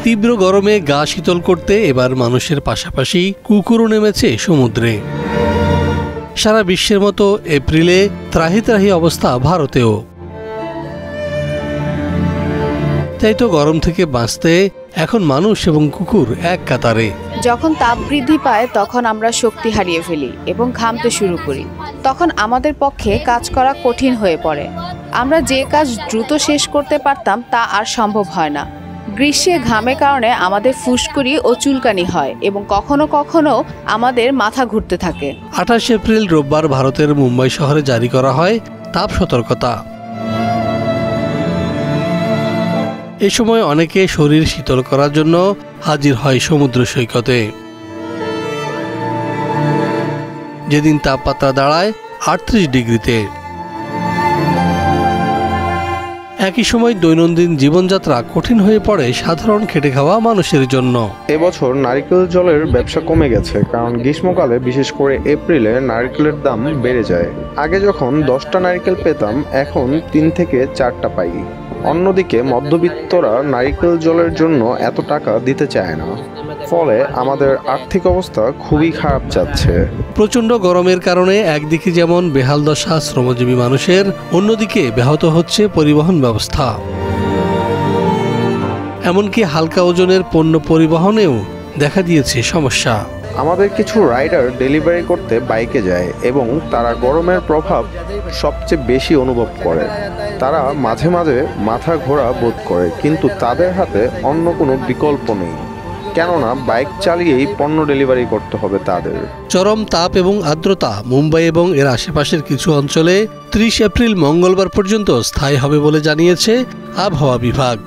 তীব্র গরমে গা শীতল করতে এবার মানুষের পাশাপাশি কুকুরও নেমেছে সমুদ্রে। সারা বিশ্বের মতো এপ্রিলে ত্রাহি ত্রাহি অবস্থা ভারতেও। তাই তো গরম থেকে বাঁচতে এখন মানুষ এবং কুকুর এক কাতারে। যখন তাপ বৃদ্ধি পায় তখন আমরা শক্তি হারিয়ে ফেলি এবং ঘামতে শুরু করি। তখন আমাদের পক্ষে কাজ করা কঠিন হয়ে পড়ে। আমরা যে কাজ দ্রুত শেষ করতে পারতাম তা আর সম্ভব হয় না। গ্রীষ্মে ঘামের কারণে আমাদের ফুসকুড়ি ও চুলকানি হয় এবং কখনো কখনো আমাদের মাথা ঘুরতে থাকে। 28 এপ্রিল রোববার ভারতের মুম্বাই শহরে জারি করা হয় তাপ সতর্কতা। এ সময় অনেকে শরীর শীতল করার জন্য হাজির হয় সমুদ্র সৈকতে। যেদিন তাপমাত্রা দাঁড়ায় 38 ডিগ্রিতে। একই সময় দৈনন্দিন জীবনযাত্রা কঠিন হয়ে পড়ে সাধারণ খেটে খাওয়া মানুষের জন্য। এবছর নারিকেল জলের ব্যবসা কমে গেছে, কারণ গ্রীষ্মকালে বিশেষ করে এপ্রিলে নারিকেলের দাম বেড়ে যায়। আগে যখন 10টা নারিকেল পেতাম, এখন 3 থেকে 4টা পাই। অন্যদিকে মধ্যবিত্তরা নারিকেল জলের জন্য এত টাকা দিতে চায় না, ফলে আমাদের আর্থিক অবস্থা খুবই খারাপ যাচ্ছে। প্রচণ্ড গরমের কারণে একদিকে যেমন বেহাল দশা শ্রমজীবী মানুষের, অন্যদিকে ব্যাহত হচ্ছে পরিবহন ব্যবস্থা। এমনকি হালকা ওজনের পণ্য পরিবহনেও দেখা দিয়েছে সমস্যা। আমাদের কিছু রাইডার ডেলিভারি করতে বাইকে যায় এবং তারা গরমের প্রভাব সবচেয়ে বেশি অনুভব করে। তারা মাঝে মাঝে মাথা ঘোরা বোধ করে, কিন্তু তাদের হাতে অন্য কোনো বিকল্প নেই, কেননা বাইক চালিয়েই পণ্য ডেলিভারি করতে হবে তাদের। চরম তাপ এবং আর্দ্রতা মুম্বাই এবং এর আশেপাশের কিছু অঞ্চলে 30 এপ্রিল মঙ্গলবার পর্যন্ত স্থায়ী হবে বলে জানিয়েছে আবহাওয়া বিভাগ।